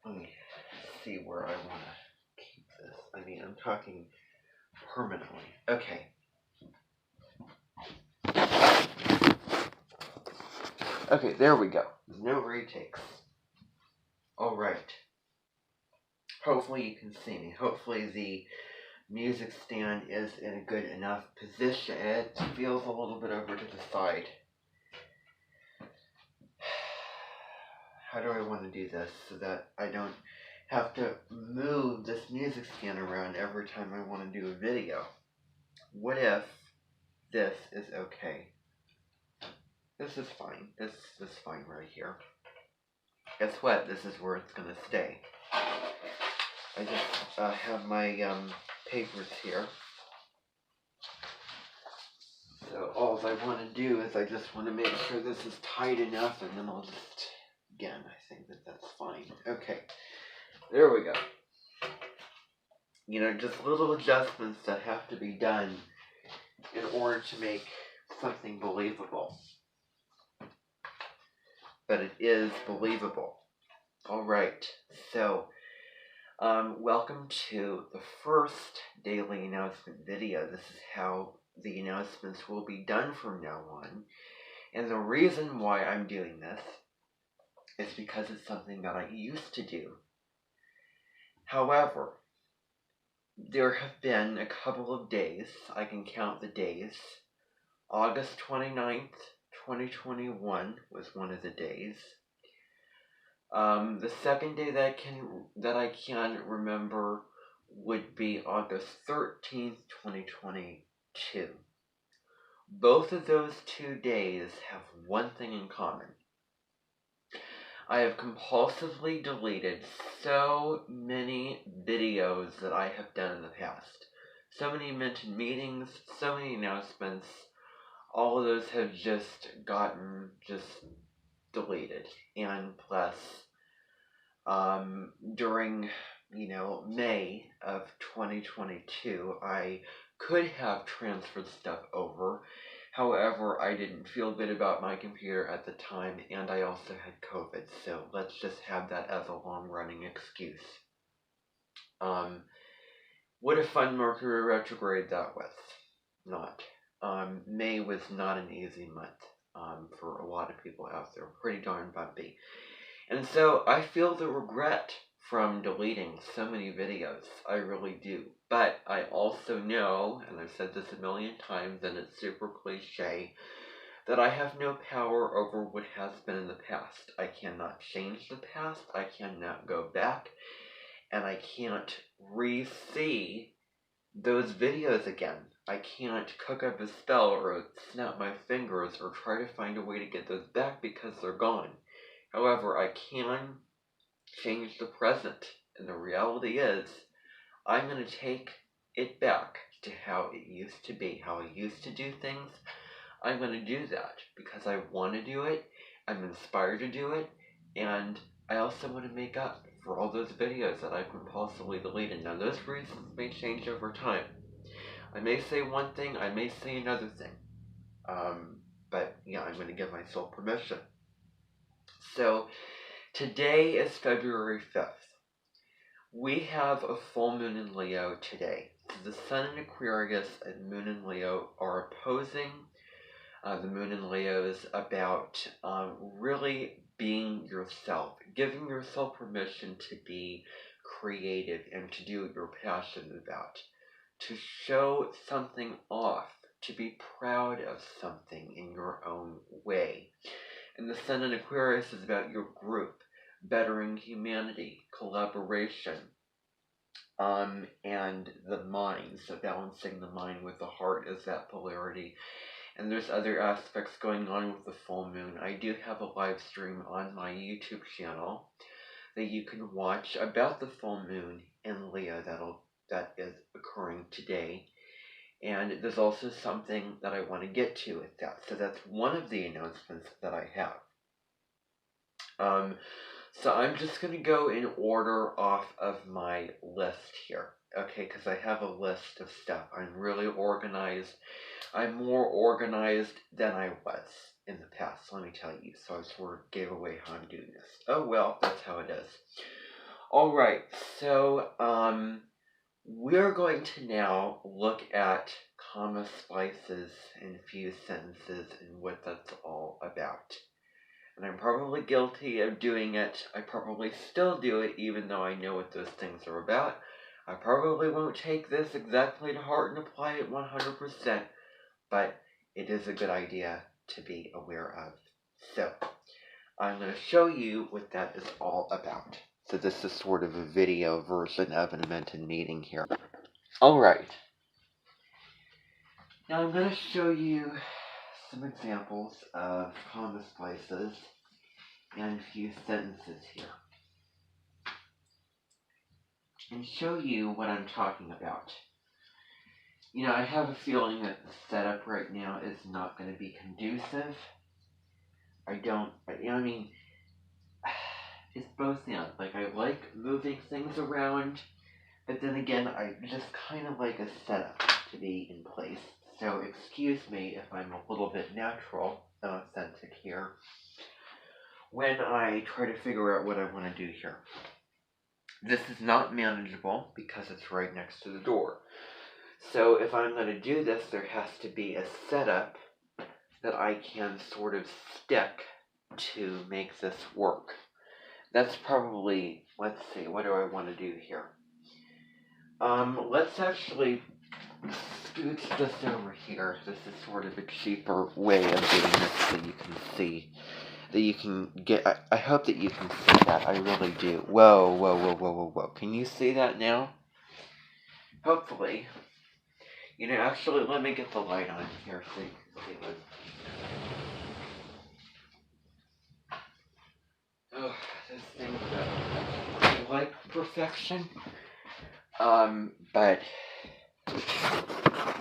Let me see where I want to keep this. I mean, I'm talking permanently. Okay. Okay, there we go. No retakes. Alright. Hopefully you can see me. Hopefully the music stand is in a good enough position. It feels a little bit over to the side. How do I want to do this so that I don't have to move this music stand around every time I want to do a video? What if this is okay? This is fine. This is fine right here. Guess what? This is where it's going to stay. I just have my papers here. So all I want to do is I just want to make sure this is tight enough, and then I'll just, again, I think that that's fine. Okay, there we go. You know, just little adjustments that have to be done in order to make something believable. But it is believable. All right, so welcome to the first daily announcement video. This is how the announcements will be done from now on. And the reason why I'm doing this is because it's something that I used to do. However, there have been a couple of days, I can count the days. August 29th, 2021 was one of the days. The second day that I can remember would be August 13th, 2022. Both of those 2 days have one thing in common. I have compulsively deleted so many videos that I have done in the past. So many mentioned meetings, so many announcements. All of those have just gotten deleted. And plus, during, May of 2022, I could have transferred stuff over. However, I didn't feel good about my computer at the time, and I also had COVID, so let's just have that as a long-running excuse. What a fun Mercury retrograde that was. Not. May was not an easy month for a lot of people out there. Pretty darn bumpy. And so I feel the regret from deleting so many videos. I really do. But I also know, and I've said this a million times, and it's super cliche, that I have no power over what has been in the past. I cannot change the past. I cannot go back. And I can't re-see those videos again. I can't cook up a spell or snap my fingers or try to find a way to get those back because they're gone. However, I can change the present, and the reality is, I'm going to take it back to how it used to be, how I used to do things. I'm going to do that because I want to do it, I'm inspired to do it, and I also want to make up for all those videos that I've compulsively deleted. Now, those reasons may change over time. I may say one thing, I may say another thing. But, yeah, I'm going to give myself permission. So, today is February 5th. We have a full moon in Leo today. The sun in Aquarius and moon in Leo are opposing. The moon in Leo is about really being yourself, giving yourself permission to be creative and to do what you're passionate about, to show something off, to be proud of something in your own way. And the sun in Aquarius is about your group, bettering humanity, collaboration, and the mind. So balancing the mind with the heart is that polarity. And there's other aspects going on with the full moon. I do have a live stream on my YouTube channel that you can watch about the full moon in Leo that is occurring today. And there's also something that I want to get to with that. So that's one of the announcements that I have. So I'm just going to go in order off of my list here. Okay, because I have a list of stuff. I'm really organized. I'm more organized than I was in the past, let me tell you. So I sort of gave away how I'm doing this. Oh well, that's how it is. Alright, so, we're going to now look at comma splices and fused sentences and what that's all about. And I'm probably guilty of doing it. I probably still do it even though I know what those things are about. I probably won't take this exactly to heart and apply it 100%, but it is a good idea to be aware of. So, I'm going to show you what that is all about. So this is sort of a video version of an Edmonton meeting here. Alright. Now I'm going to show you some examples of comma splices and fused sentences here. And show you what I'm talking about. You know, I have a feeling that the setup right now is not going to be conducive. I mean, it's both ends. Like, I like moving things around, but then again, I just kind of like a setup to be in place. So excuse me if I'm a little bit natural and authentic here when I try to figure out what I want to do here. This is not manageable because it's right next to the door. So if I'm going to do this, there has to be a setup that I can sort of stick to make this work. That's probably, let's see, what do I want to do here? Let's actually scooch this over here. This is sort of a cheaper way of doing this so you can see. That you can get, I hope that you can see that. I really do. Whoa, whoa, whoa, whoa, whoa, whoa. Can you see that now? Hopefully. You know, actually, let me get the light on here so you can see what. Oh, this thing, I like perfection. But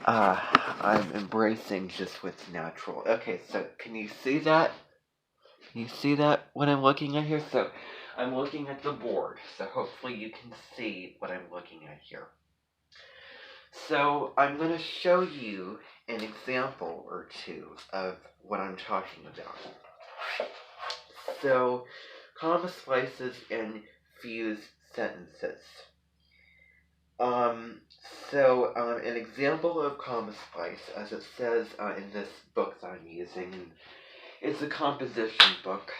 I'm embracing just what's natural. Okay, so can you see that? Can you see that what I'm looking at here? So I'm looking at the board, so hopefully you can see what I'm looking at here. So I'm going to show you an example or two of what I'm talking about. So, comma splices and fused sentences. An example of comma splice, as it says in this book that I'm using, it's a composition book.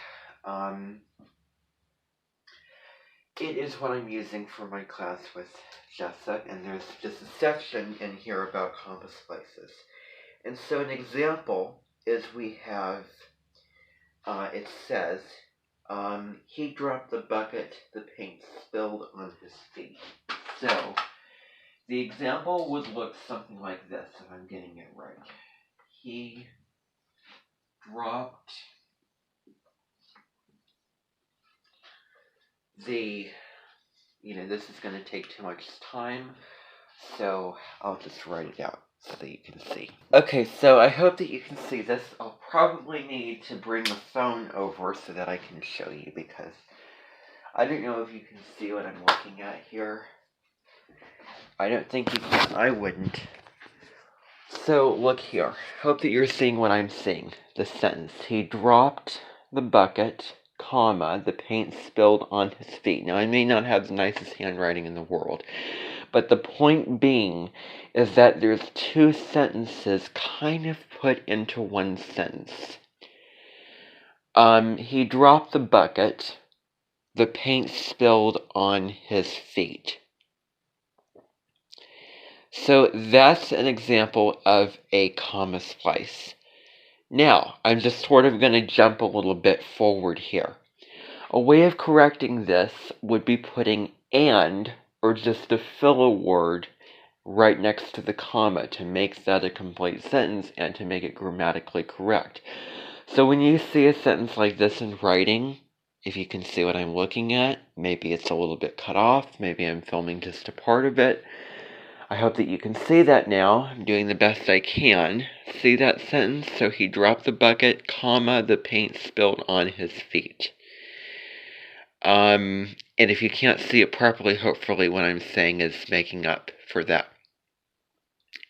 It is what I'm using for my class with Jessup, and there's just a section in here about comma splices. And so an example is we have, it says, he dropped the bucket, the paint spilled on his feet. So, the example would look something like this, if I'm getting it right. He dropped this is going to take too much time, so I'll just write it out so that you can see. Okay, so I hope that you can see this. I'll probably need to bring the phone over so that I can show you, because I don't know if you can see what I'm looking at here. I don't think you can. I wouldn't. So, look here. Hope that you're seeing what I'm seeing. The sentence. He dropped the bucket, comma, the paint spilled on his feet. Now, I may not have the nicest handwriting in the world, but the point being is that there's two sentences kind of put into one sentence. He dropped the bucket, the paint spilled on his feet. So that's an example of a comma splice. Now, I'm just sort of going to jump a little bit forward here. A way of correcting this would be putting and, or just a filler word, right next to the comma to make that a complete sentence and to make it grammatically correct. So when you see a sentence like this in writing, if you can see what I'm looking at, maybe it's a little bit cut off, maybe I'm filming just a part of it. I hope that you can see that now. I'm doing the best I can. See that sentence? So he dropped the bucket, comma, the paint spilled on his feet. And if you can't see it properly, hopefully what I'm saying is making up for that.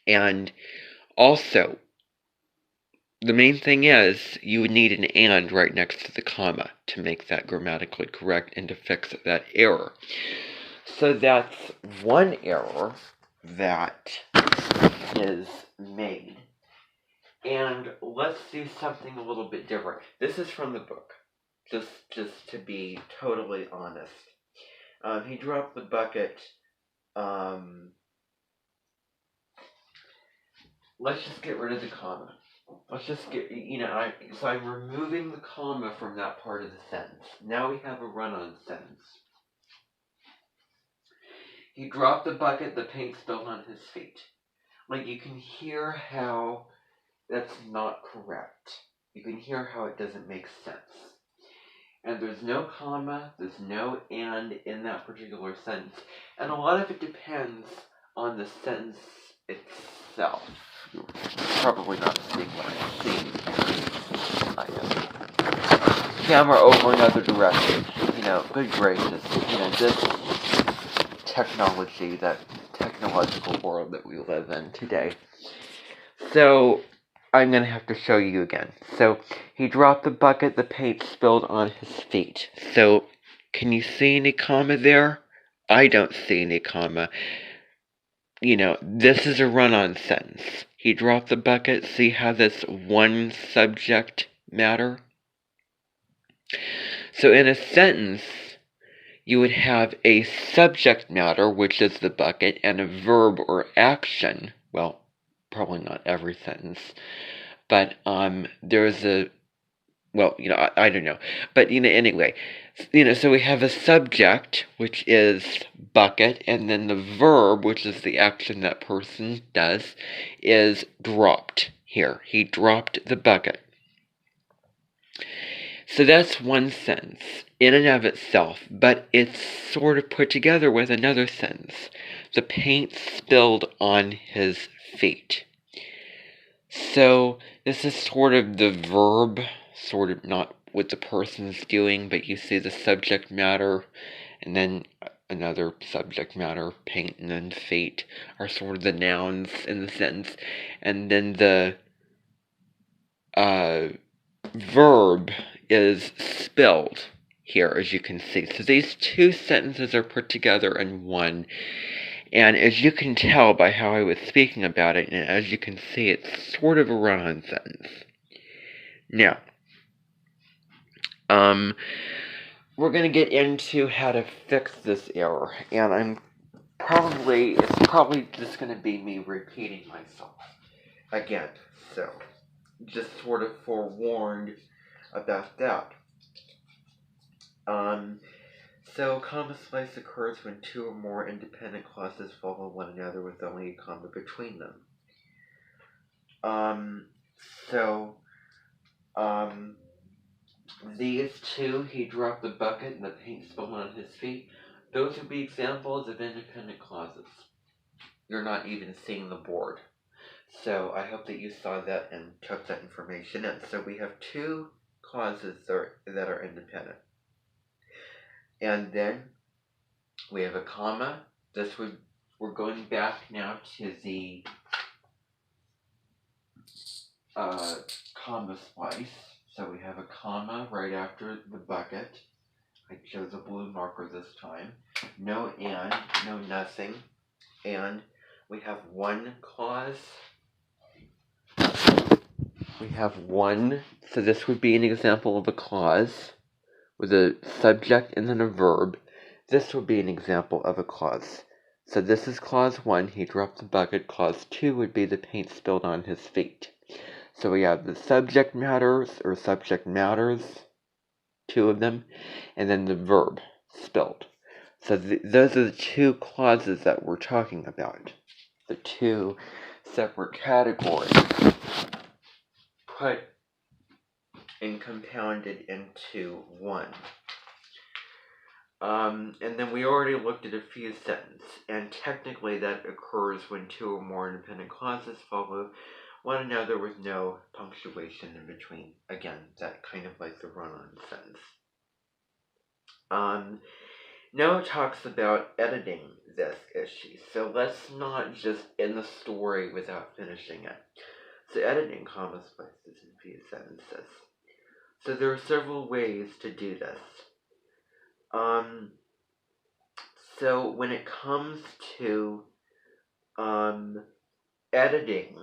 And also, the main thing is you would need an and right next to the comma to make that grammatically correct and to fix that error. So that's one error that is made. And let's do something a little bit different. This is from the book, just to be totally honest. He dropped the bucket. Let's just get rid of the comma. Let's just get, so I'm removing the comma from that part of the sentence. Now we have a run-on sentence. He dropped the bucket, the paint spilled on his feet. Like, you can hear how that's not correct. You can hear how it doesn't make sense. And there's no comma, there's no and in that particular sentence. And a lot of it depends on the sentence itself. You're probably not seeing what I'm seeing. I know. Camera over in other direction. Good gracious. This technology, that technological world that we live in today. So, I'm going to have to show you again. So, he dropped the bucket, the paint spilled on his feet. So, can you see any comma there? I don't see any comma. This is a run-on sentence. He dropped the bucket. See how this one subject matter? So in a sentence, you would have a subject matter, which is the bucket, and a verb or action. Well, probably not every sentence. But there's a, I don't know. But, anyway, so we have a subject, which is bucket, and then the verb, which is the action that person does, is dropped here. He dropped the bucket. So that's one sentence in and of itself, but it's sort of put together with another sentence. The paint spilled on his feet. So this is sort of the verb, sort of not what the person's doing, but you see the subject matter, and then another subject matter, paint, and then feet are sort of the nouns in the sentence, and then the verb is spilled here, as you can see. So these two sentences are put together in one. And as you can tell by how I was speaking about it, and as you can see, it's sort of a run-on sentence. Now, we're going to get into how to fix this error, and it's probably just going to be me repeating myself again. So, just sort of forewarned about that. So, comma splice occurs when two or more independent clauses follow one another with only a comma between them. These two, he dropped the bucket and the paint spilled on his feet, those would be examples of independent clauses. You're not even seeing the board. So, I hope that you saw that and took that information in. So, we have two clauses that are independent. And then we have a comma. We're going back now to the comma splice. So we have a comma right after the bucket. I chose a blue marker this time. No and, no nothing. And we have one clause. We have one. So this would be an example of a clause with a subject and then a verb. This would be an example of a clause. So this is clause 1, he dropped the bucket. Clause 2 would be the paint spilled on his feet. So we have the subject matters, or subject matters, two of them, and then the verb, spilled. So those are the two clauses that we're talking about. The two separate categories put and compounded into one. And then we already looked at a few sentences, and technically that occurs when two or more independent clauses follow one another with no punctuation in between. Again, that kind of like the run-on sentence. Now it talks about editing this issue, so let's not just end the story without finishing it. So editing comma splices via sentences. So there are several ways to do this. So when it comes to editing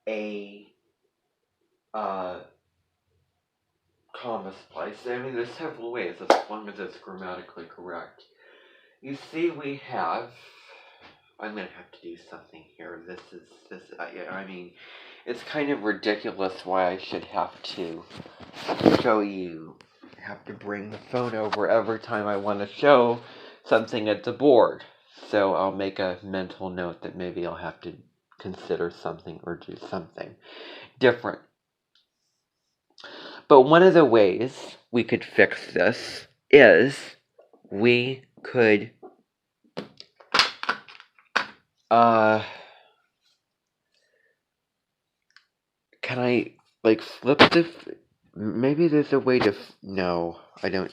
a comma splice, I mean, there's several ways as long as it's grammatically correct. You see, we have. I'm gonna have to do something here. I mean, it's kind of ridiculous why I should have to show you. Have to bring the phone over every time I want to show something at the board. So I'll make a mental note that maybe I'll have to consider something or do something different. But one of the ways we could fix this is we could can I flip the maybe there's a way to no, I don't.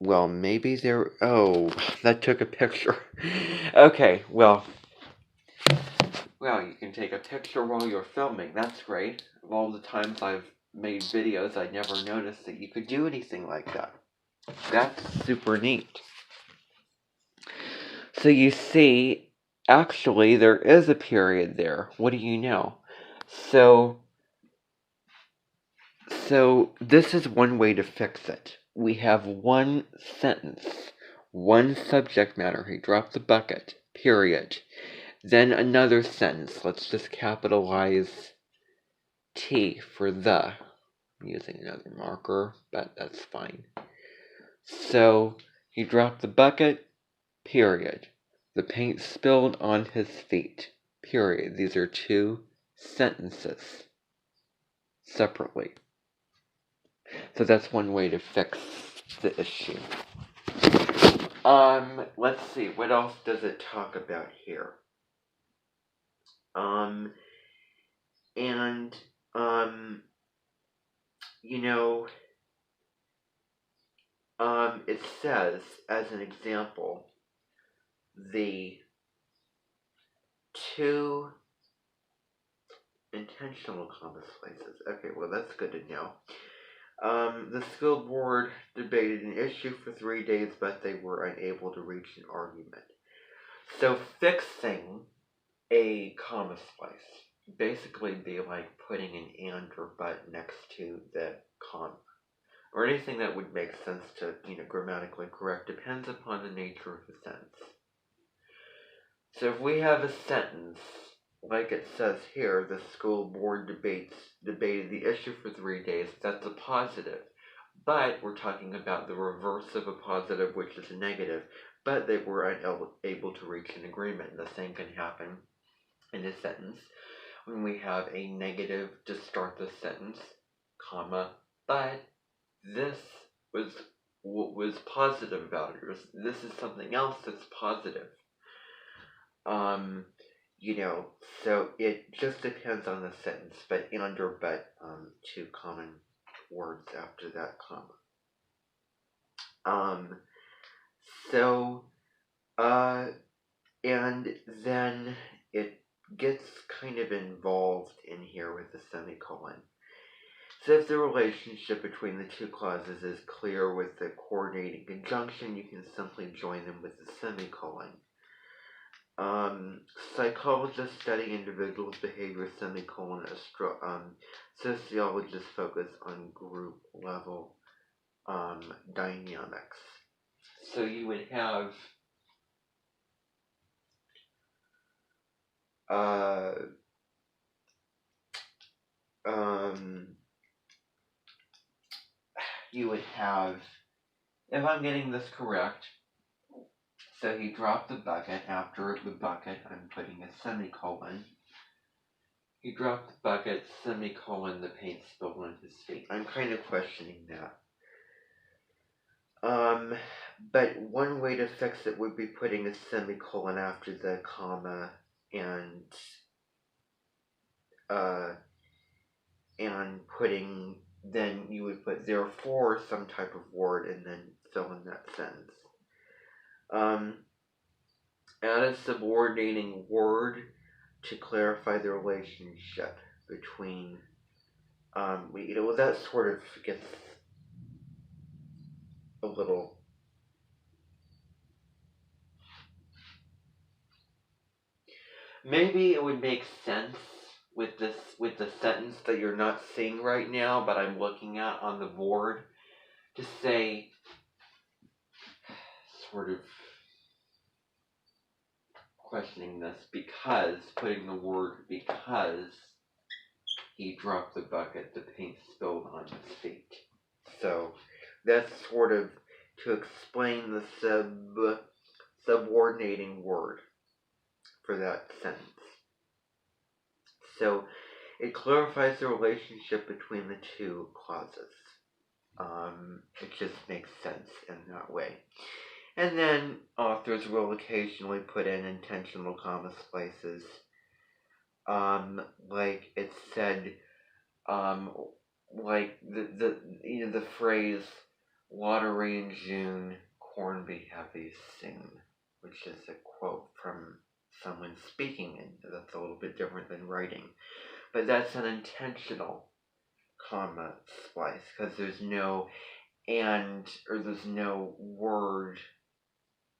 Well, maybe there. Oh, that took a picture. Okay, well, you can take a picture while you're filming. That's great. Of all the times I've made videos, I never noticed that you could do anything like that. That's super neat. So you see, actually, there is a period there. What do you know? So this is one way to fix it. We have one sentence, one subject matter. He dropped the bucket, period. Then another sentence. Let's just capitalize T for the. I'm using another marker, but that's fine. So he dropped the bucket, period. The paint spilled on his feet, period. These are two sentences separately. So that's one way to fix the issue. Let's see, what else does it talk about here? It says, as an example, the two intentional comma slices. Okay, well, that's good to know. The school board debated an issue for 3 days, but they were unable to reach an argument. So fixing a comma splice basically be like putting an and or but next to the comma, or anything that would make sense to, grammatically correct, depends upon the nature of the sentence. So if we have a sentence, like it says here, the school board debated the issue for 3 days, that's a positive. But we're talking about the reverse of a positive, which is a negative. But they were unable to reach an agreement. The same can happen in a sentence when we have a negative to start the sentence, comma, but this was what was positive about it. This is something else that's positive. So it just depends on the sentence, but and or but, two common words after that comma. And then it gets kind of involved in here with the semicolon. So if the relationship between the two clauses is clear with the coordinating conjunction, you can simply join them with the semicolon. Psychologists study individuals' behavior, semicolon. Sociologists focus on group level dynamics. So you would have if I'm getting this correct, so he dropped the bucket. After the bucket, I'm putting a semicolon. He dropped the bucket, semicolon, the paint spilled on his feet. I'm kind of questioning that. But one way to fix it would be putting a semicolon after the comma and then you would put therefore some type of word and then fill in that sentence. Add a subordinating word to clarify the relationship between, well, that sort of gets a little, maybe it would make sense with the sentence that you're not seeing right now, but I'm looking at on the board, to say, sort of questioning this, because, putting the word because he dropped the bucket, the paint spilled on his feet. So that's sort of to explain the subordinating word for that sentence. So it clarifies the relationship between the two clauses. It just makes sense in that way. And then authors will occasionally put in intentional comma splices. Like it said, like the phrase "watery in June, corn be heavy soon," which is a quote from someone speaking, and that's a little bit different than writing. But that's an intentional comma splice, because there's no and, or there's no word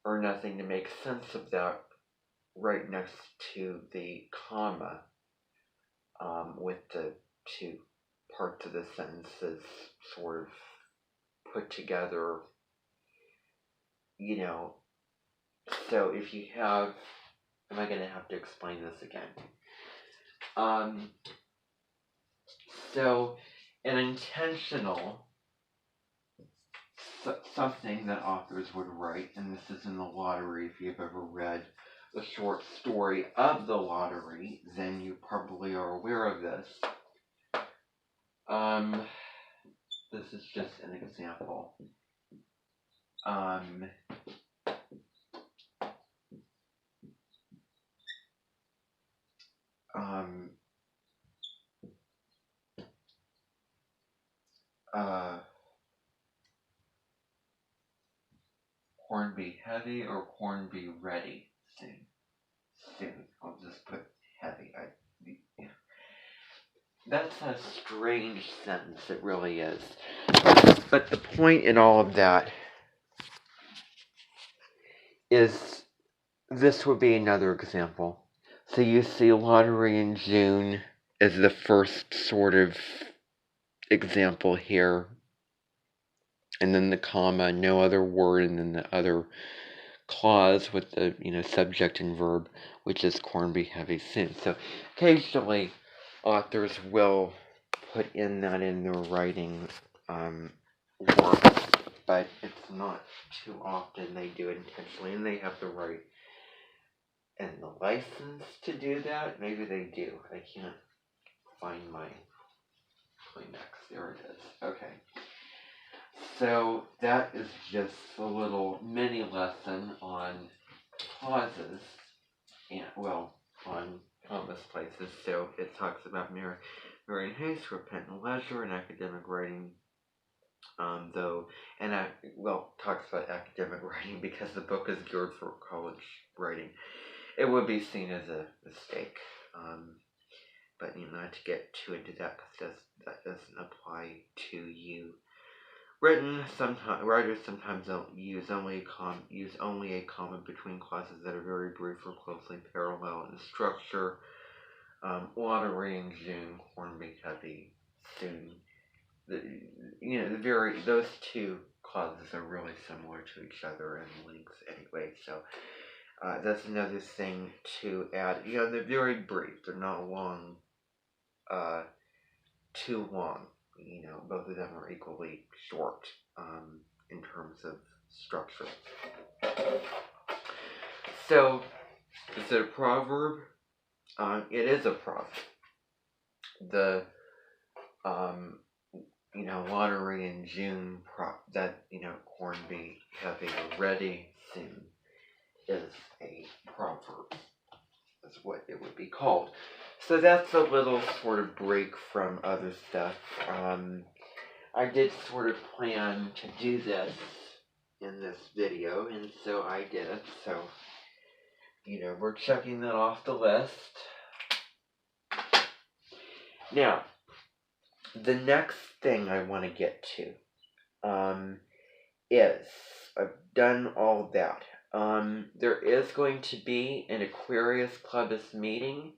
or nothing to make sense of that right next to the comma, with the two parts of the sentences sort of put together, So if you have, am I going to have to explain this again? So an intentional, something that authors would write, and this is in The Lottery. If you've ever read the short story of The Lottery, then you probably are aware of this. This is just an example. Corn be heavy or corn be ready soon. Soon. I'll just put heavy. That's a strange sentence, it really is. But the point in all of that is, this would be another example. So you see Lottery in June as the first sort of example here, and then the comma, no other word, and then the other clause with the subject and verb, which is corn be heavy soon. So occasionally authors will put in that in their writing work, but it's not too often they do it intentionally, and they have the right and the license to do that. Maybe they do. I can't find my Kleenex. There it is. Okay. So that is just a little mini lesson on clauses, and on comma places. So it talks about Marian Hayes for pen and leisure and academic writing. Talks about academic writing because the book is geared for college writing. It would be seen as a mistake, but not to get too into that, because that doesn't apply to you. Writers sometimes use only a comma between clauses that are very brief or closely parallel in structure. Lottery in June, corn be heavy soon. Those two clauses are really similar to each other in length anyway. So that's another thing to add. They're very brief. They're not long. Too long. Both of them are equally short in terms of structure. So, is it a proverb? It is a proverb. The Lottery in June, corn be heavy or ready soon, is a proverb. Is what it would be called. So that's a little sort of break from other stuff. I did sort of plan to do this in this video, and so I did it. So, we're checking that off the list. Now, the next thing I want to get to is I've done all that. There is going to be an Aquarius Clubus meeting.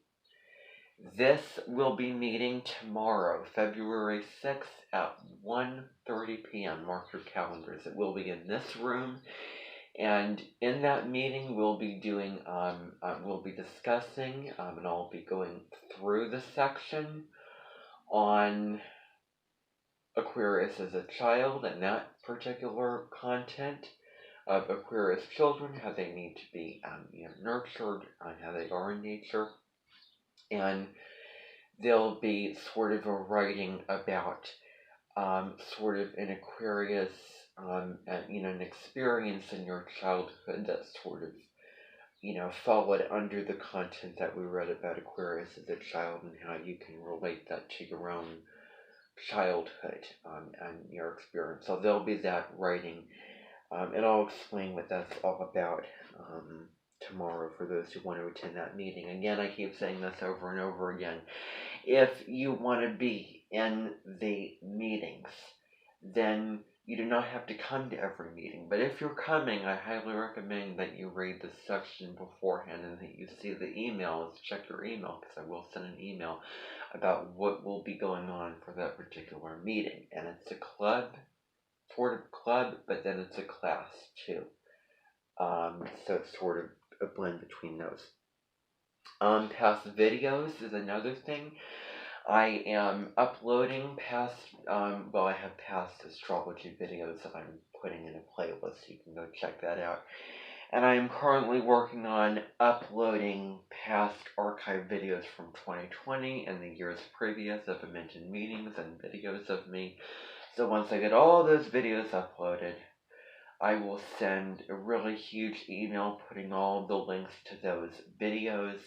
This will be meeting tomorrow, February 6th at 1:30 p.m. Mark your calendars. It will be in this room, and in that meeting we'll be discussing, and I'll be going through the section on Aquarius as a child and that particular content of Aquarius children, how they need to be nurtured, and how they are in nature, and there'll be sort of a writing about sort of an Aquarius, an experience in your childhood that sort of, followed under the content that we read about Aquarius as a child, and how you can relate that to your own childhood and your experience. So there'll be that writing, and I'll explain what that's all about tomorrow for those who want to attend that meeting. Again, I keep saying this over and over again. If you want to be in the meetings, then you do not have to come to every meeting. But if you're coming, I highly recommend that you read the section beforehand and that you see the emails. Check your email, because I will send an email about what will be going on for that particular meeting. And it's a club, sort of club, but then it's a class too. So it's sort of a blend between those. Past videos is another thing. I am uploading past, I have past astrology videos that I'm putting in a playlist, so you can go check that out. And I am currently working on uploading past archive videos from 2020 and the years previous of mentioned meetings and videos of me. So once I get all those videos uploaded, I will send a really huge email putting all the links to those videos,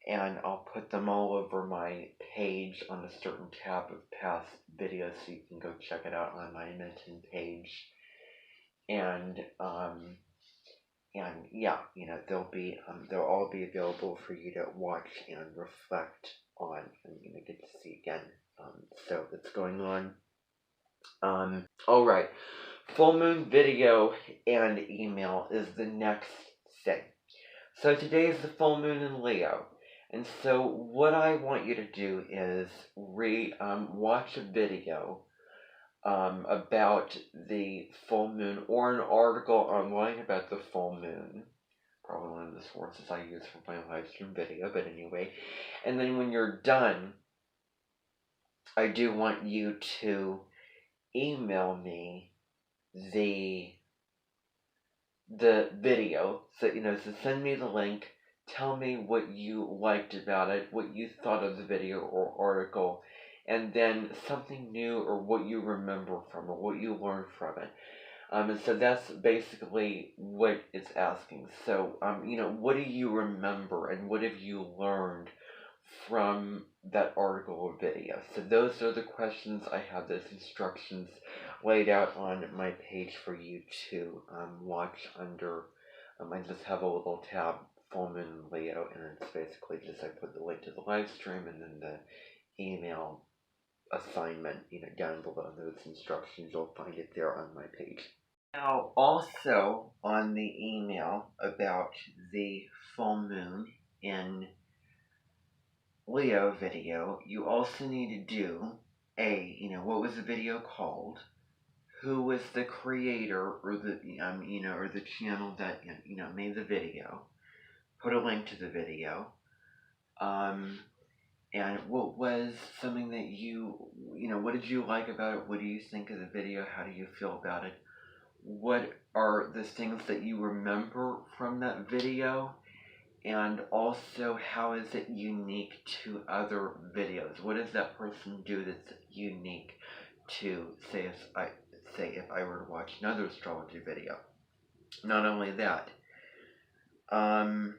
and I'll put them all over my page on a certain tab of past videos, so you can go check it out on my mentioned page. And yeah, they'll all be available for you to watch and reflect on, and get to see again. So that's going on. All right. Full moon video and email is the next thing. So today is the full moon in Leo. And so what I want you to do is watch a video about the full moon, or an article online about the full moon. Probably one of the sources I use for my live stream video, but anyway. And then when you're done, I do want you to email me the video. So, so send me the link. Tell me what you liked about it, what you thought of the video or article, and then something new, or what you remember from it, what you learned from it. And so that's basically what it's asking. So, what do you remember, and what have you learned from that article or video? So those are the questions. I have those instructions laid out on my page for you to watch under. I just have a little tab, Full Moon Leo, and it's basically just I put the link to the live stream and then the email assignment, down below those instructions. You'll find it there on my page. Now, also on the email about the full moon in Leo video, you also need to do what was the video called? Who was the creator, or or the channel that made the video? Put a link to the video. And what was something that what did you like about it? What do you think of the video? How do you feel about it? What are the things that you remember from that video? And also, how is it unique to other videos? What does that person do that's unique to, say if I were to watch another astrology video? Not only that, and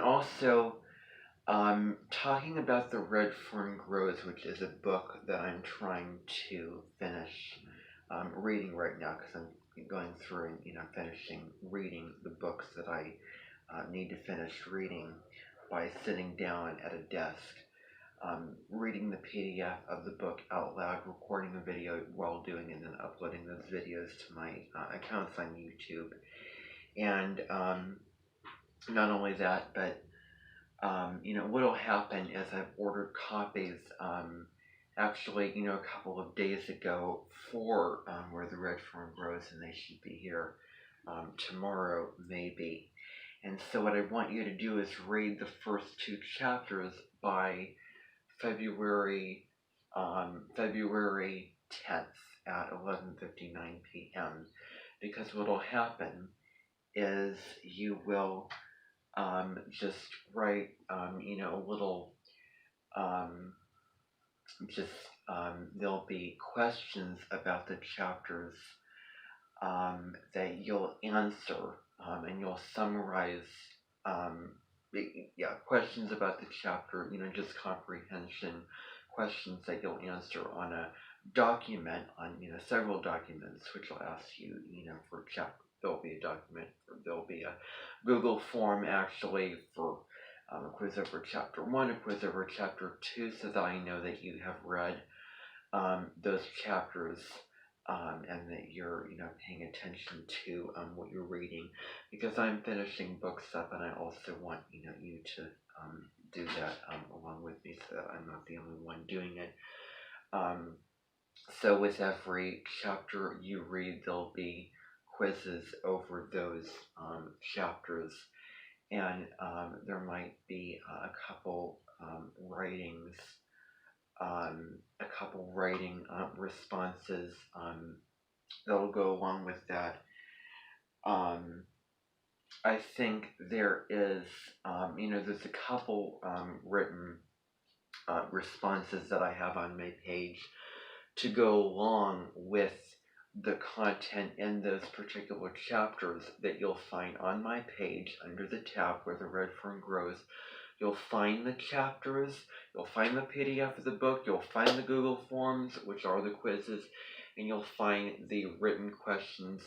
also, talking about The Red Fern Grows, which is a book that I'm trying to finish reading right now, because I'm going through and finishing reading the books that I need to finish reading by sitting down at a desk. reading the PDF of the book out loud, recording a video while doing it, and then uploading those videos to my accounts on YouTube. And not only that, but what'll happen is I've ordered copies actually, a couple of days ago for Where the Red Fern Grows, and they should be here tomorrow, maybe. And so what I want you to do is read the first 2 chapters by February 10th at 11:59 p.m. Because what'll happen is you will just write a little there'll be questions about the chapters that you'll answer, and you'll summarize questions about the chapter, just comprehension questions that you'll answer on a document, on several documents, which will ask you for chapter. There'll be a document, there'll be a Google form actually for a quiz over chapter 1, a quiz over chapter 2, so that I know that you have read those chapters, and that you're paying attention to what you're reading, because I'm finishing books up, and I also want you to do that along with me, so that I'm not the only one doing it. So with every chapter you read, there'll be quizzes over those chapters, and there might be a couple writing responses that'll go along with that. I think there is, there's a couple written responses that I have on my page to go along with the content in those particular chapters that you'll find on my page under the tab Where the Red Fern Grows. You'll find the chapters, you'll find the PDF of the book, you'll find the Google Forms, which are the quizzes, and you'll find the written questions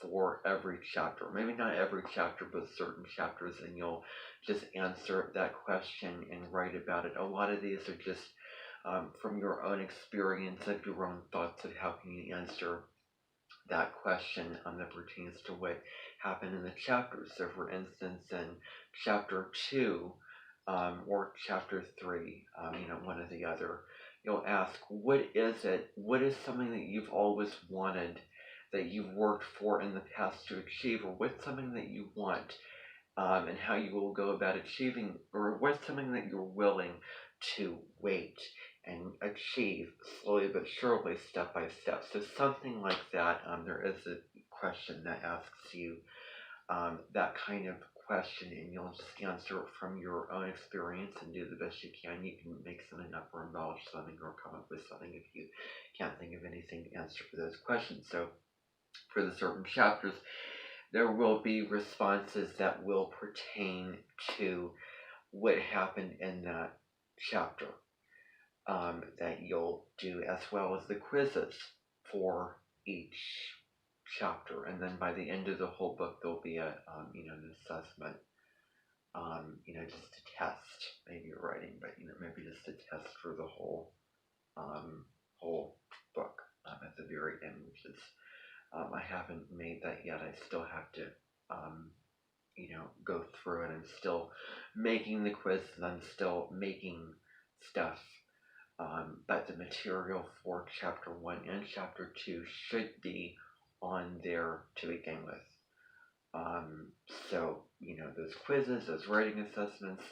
for every chapter. Maybe not every chapter, but certain chapters, and you'll just answer that question and write about it. A lot of these are just from your own experience, of your own thoughts of how can you answer that question that pertains to what happened in the chapters. So for instance, in chapter 2 or chapter 3, one or the other, you'll ask, what is something that you've always wanted, that you've worked for in the past to achieve, or what's something that you want, and how you will go about achieving, or what's something that you're willing to wait and achieve slowly but surely, step by step. So something like that. There is a question that asks you that kind of question, and you'll just answer it from your own experience and do the best you can. You can make something up or embellish something or come up with something if you can't think of anything to answer for those questions. So for the certain chapters, there will be responses that will pertain to what happened in that chapter that you'll do, as well as the quizzes for each chapter. And then by the end of the whole book, there'll be an assessment, just a test. Maybe you're writing, but maybe just a test for the whole book at the very end, which is I haven't made that yet. I still have to go through it. I'm still making the quiz, and I'm still making stuff. But the material for chapter 1 and chapter 2 should be on there to begin with. So, those quizzes, those writing assessments,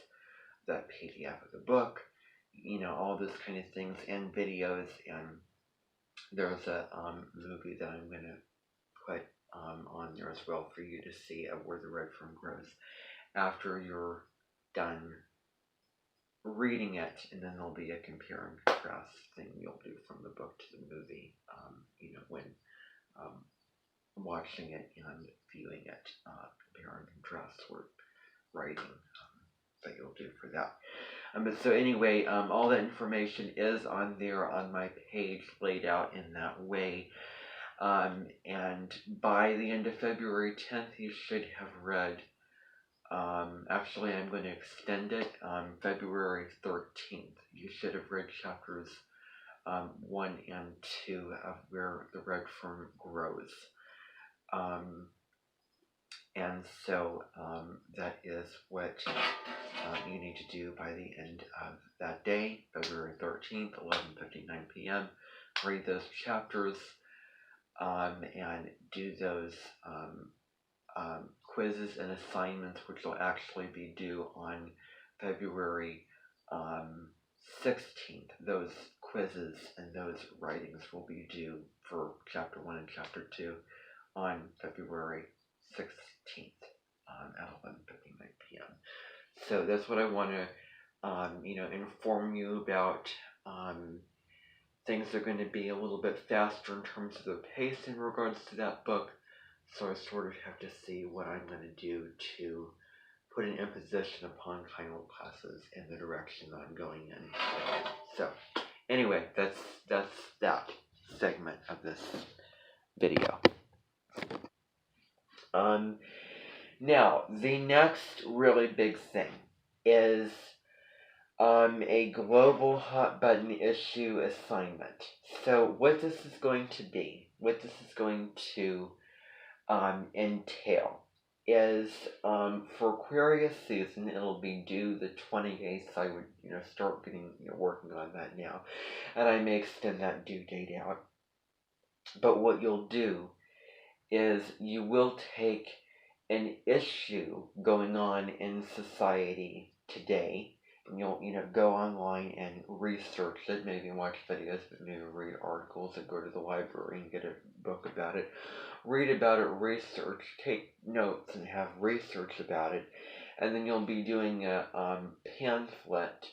that PDF of the book, all those kind of things, and videos. And there's a movie that I'm going to put on there as well for you to see, of Where the Red Fern Grows, after you're done reading it. And then there'll be a compare and contrast thing you'll do from the book to the movie, when watching it and viewing it, compare and contrast or writing that you'll do for that. But so anyway, all that information is on there on my page, laid out in that way. And by the end of February 10th, you should have read Actually, I'm going to extend it on February 13th. You should have read chapters 1 and 2 of Where the Red Fern Grows. And so that is what you need to do by the end of that day, February 13th, 11:59 p.m. Read those chapters and do those quizzes and assignments, which will actually be due on February 16th. Those quizzes and those writings will be due for Chapter 1 and Chapter 2 on February 16th at 11:59 p.m. So that's what I want to, inform you about. Things are going to be a little bit faster in terms of the pace in regards to that book. So I sort of have to see what I'm going to do to put an imposition upon final classes in the direction that I'm going in. So anyway, that's that segment of this video. Now, the next really big thing is a global hot button issue assignment. So what this is going to be, what this is going to entail is for Aquarius season, it'll be due the 28th. I would start getting working on that now, and I may extend that due date out. But what you'll do is you will take an issue going on in society today, and you'll go online and research it, maybe watch videos, but maybe read articles and go to the library and get a book about it. Read about it, research, take notes and have research about it, and then you'll be doing a pamphlet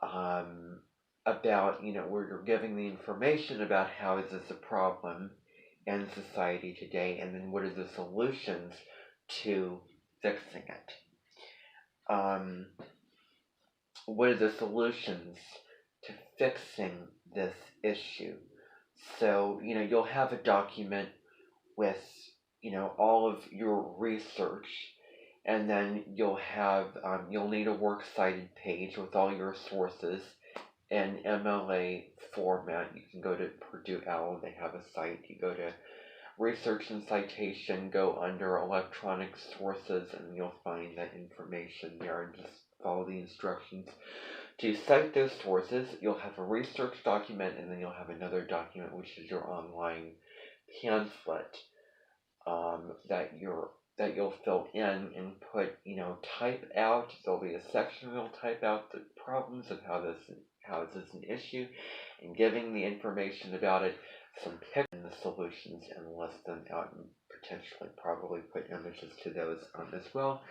about, where you're giving the information about how is this a problem in society today, and then what are the solutions to fixing it. What are the solutions to fixing this issue? So, you'll have a document with, all of your research, and then you'll have, you'll need a works cited page with all your sources in MLA format. You can go to Purdue OWL, they have a site. You go to Research and Citation, go under Electronic Sources, and you'll find that information there, and just follow the instructions to cite those sources. You'll have a research document, and then you'll have another document, which is your online pamphlet that you'll fill in and put, type out. There'll be a section where you'll type out the problems of how this is an issue, and giving the information about it, some pictures and the solutions, and list them out, and potentially probably put images to those as well,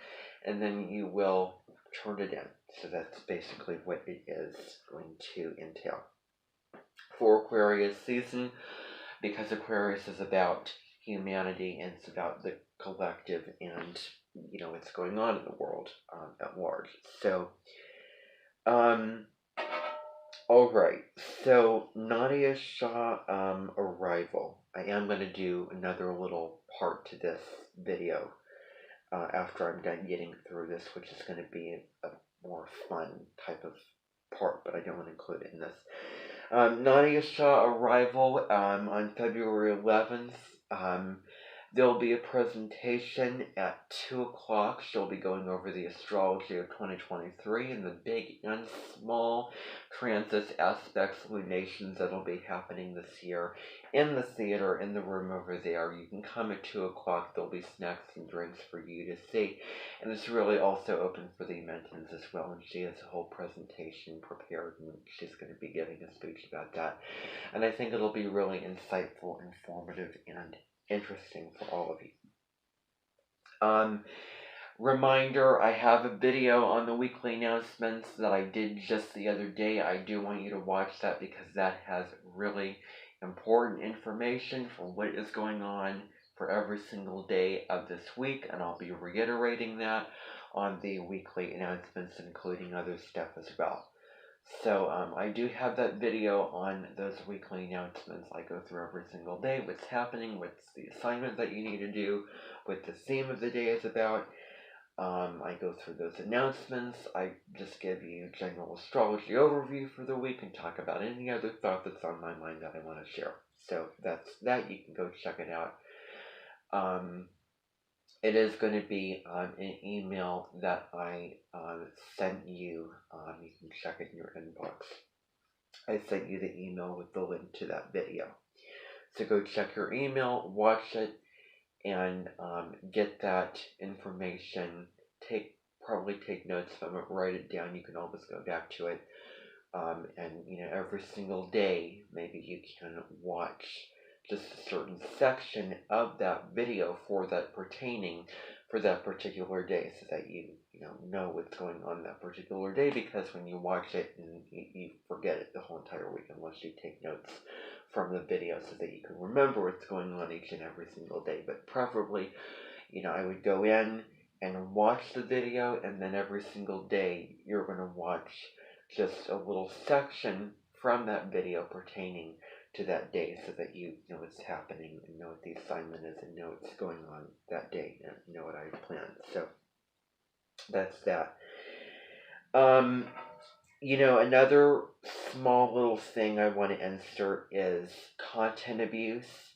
and then you will turn it in. So that's basically what it is going to entail for Aquarius season, because Aquarius is about humanity and it's about the collective and what's going on in the world at large. So alright, so Nadia Shah arrival. I am going to do another little part to this video after I'm done getting through this, which is going to be a more fun type of part, but I don't want to include it in this. Nadia Shah arrival on February 11th. There'll be a presentation at 2 o'clock. She'll be going over the astrology of 2023 and the big and small transits, aspects, lunations that'll be happening this year in the theater, in the room over there. You can come at 2 o'clock. There'll be snacks and drinks for you to see. And it's really also open for the Mentons as well. And she has a whole presentation prepared, and she's going to be giving a speech about that. And I think it'll be really insightful, informative, and interesting for all of you. Reminder, I have a video on the weekly announcements that I did just the other day. I do want you to watch that because that has really important information for what is going on for every single day of this week, and I'll be reiterating that on the weekly announcements, including other stuff as well. So I do have that video on those weekly announcements. I go through every single day what's happening, what's the assignment that you need to do, what the theme of the day is about. I go through those announcements. I just give you general astrology overview for the week and talk about any other thought that's on my mind that I want to share. So that's that. You can go check it out. It is going to be an email that I sent you. You can check it in your inbox. I sent you the email with the link to that video. So go check your email, watch it, and get that information. Probably take notes from it, write it down. You can always go back to it. And every single day, maybe you can watch just a certain section of that video for that particular day, so that you know what's going on that particular day. Because when you watch it, and you forget it the whole entire week unless you take notes from the video, so that you can remember what's going on each and every single day. But preferably, I would go in and watch the video, and then every single day you're going to watch just a little section from that video pertaining to that day, so that you know what's happening and know what the assignment is and know what's going on that day and know what I planned. So that's that. Another small little thing I want to insert is content abuse.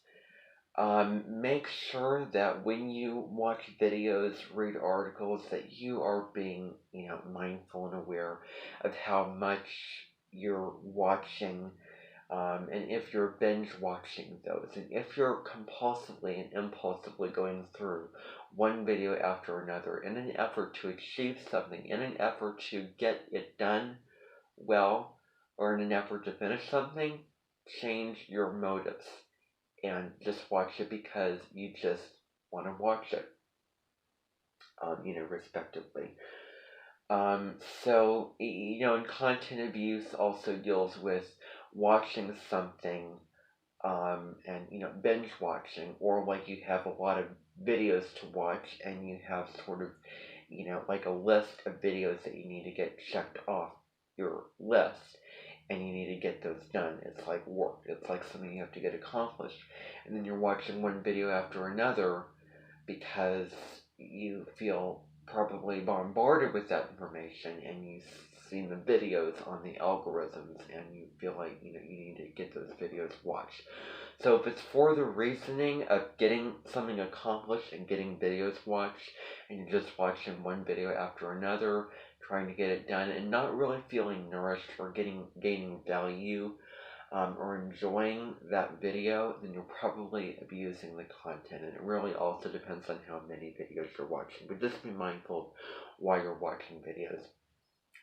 Make sure that when you watch videos, read articles, that you are being, mindful and aware of how much you're watching, and if you're binge watching those, and if you're compulsively and impulsively going through one video after another in an effort to achieve something, in an effort to get it done well, or in an effort to finish something, change your motives and just watch it because you just want to watch it, respectively. And content abuse also deals with watching something, and, binge watching, or like you have a lot of videos to watch and you have sort of, like a list of videos that you need to get checked off your list, and you need to get those done. It's like work. It's like something you have to get accomplished. And then you're watching one video after another because you feel probably bombarded with that information, and you've seen the videos on the algorithms, and you feel like you need to get those videos watched. So if it's for the reasoning of getting something accomplished and getting videos watched, and you're just watching one video after another, trying to get it done, and not really feeling nourished or gaining value, or enjoying that video, then you're probably abusing the content. And it really also depends on how many videos you're watching. But just be mindful of why you're watching videos.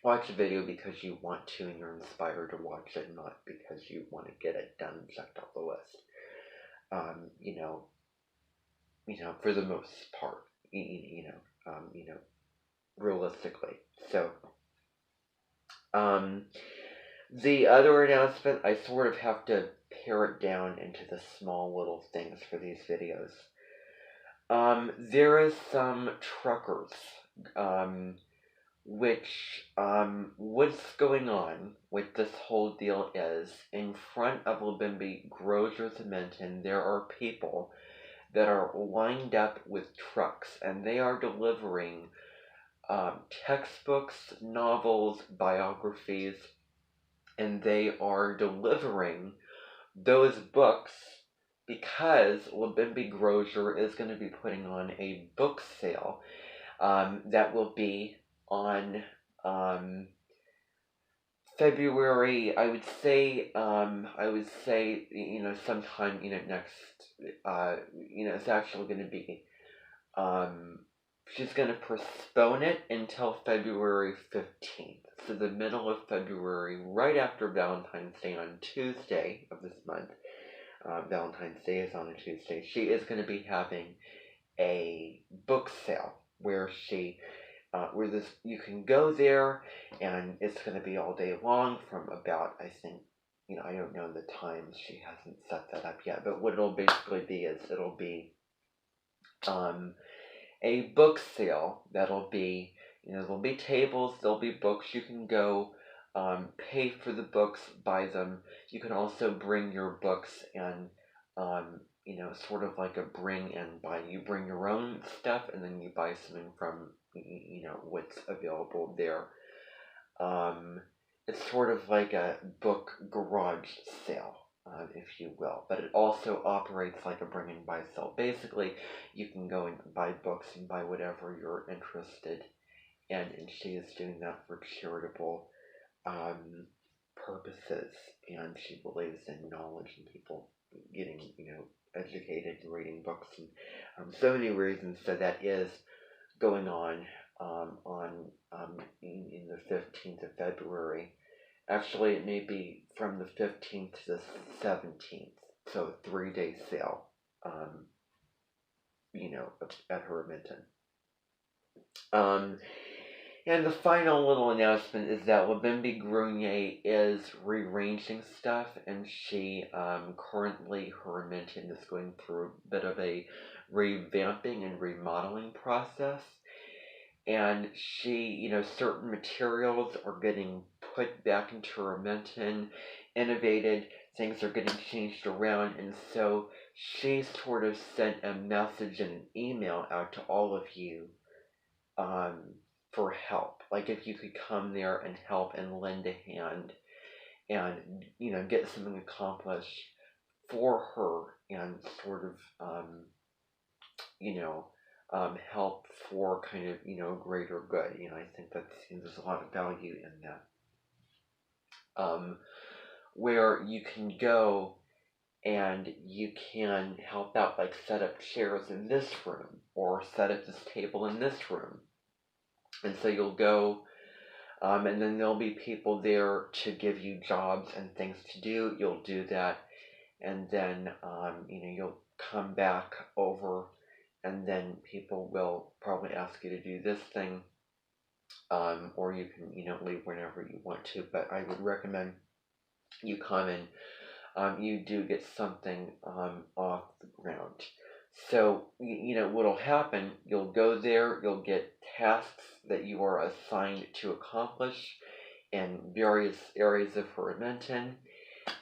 Watch a video because you want to and you're inspired to watch it, not because you want to get it done and checked off the list. For the most part, realistically. So, the other announcement, I sort of have to pare it down into the small little things for these videos. There is some truckers, what's going on with this whole deal is, in front of Labimbi Grocers in Minton, there are people that are lined up with trucks, and they are delivering textbooks, novels, biographies, and they are delivering those books because Labimbi Grocer is going to be putting on a book sale that will be on February. I would say sometime next. It's actually going to be she's going to postpone it until February 15th. So the middle of February, right after Valentine's Day on Tuesday of this month. Valentine's Day is on a Tuesday. She is going to be having a book sale where you can go there, and it's going to be all day long from about, I think, I don't know the times. She hasn't set that up yet. But what it'll basically be is it'll be a book sale that'll be, there'll be tables, there'll be books. You can go pay for the books, buy them. You can also bring your books and, sort of like a bring and buy. You bring your own stuff, and then you buy something from what's available there. It's sort of like a book garage sale, if you will, but it also operates like a bring and buy sale. Basically, you can go and buy books and buy whatever you're interested in, and she is doing that for charitable purposes, and she believes in knowledge and people getting, educated and reading books, and so many reasons. So that is going on in the 15th of February. Actually, it may be from the 15th to the 17th, so a 3-day sale, at Hermiton. And the final little announcement is that Labimbi Grunier is rearranging stuff, and she currently, Hermiton is going through a bit of a revamping and remodeling process. And she, certain materials are getting put back into Hermiton, innovated, things are getting changed around, and so she sort of sent a message and an email out to all of you for help. Like if you could come there and help and lend a hand and, get something accomplished for her and sort of, help for kind of, greater good. I think that there's a lot of value in that. Where you can go and you can help out, like set up chairs in this room or set up this table in this room. And so you'll go, and then there'll be people there to give you jobs and things to do. You'll do that, and then, you'll come back over, and then people will probably ask you to do this thing, or you can, leave whenever you want to. But I would recommend you come and you do get something off the ground. So, what'll happen, you'll go there, you'll get tasks that you are assigned to accomplish in various areas of Hermiton,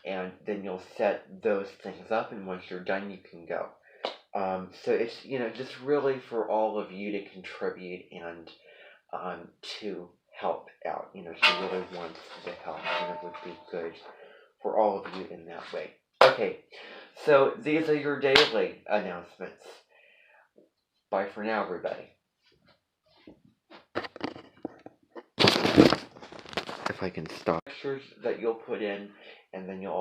and then you'll set those things up, and once you're done, you can go. So it's, just really for all of you to contribute and to help out. She really wants to help, and it would be good for all of you in that way. Okay, so these are your daily announcements. Bye for now, everybody. If I can stop. Pictures that you'll put in, and then you'll also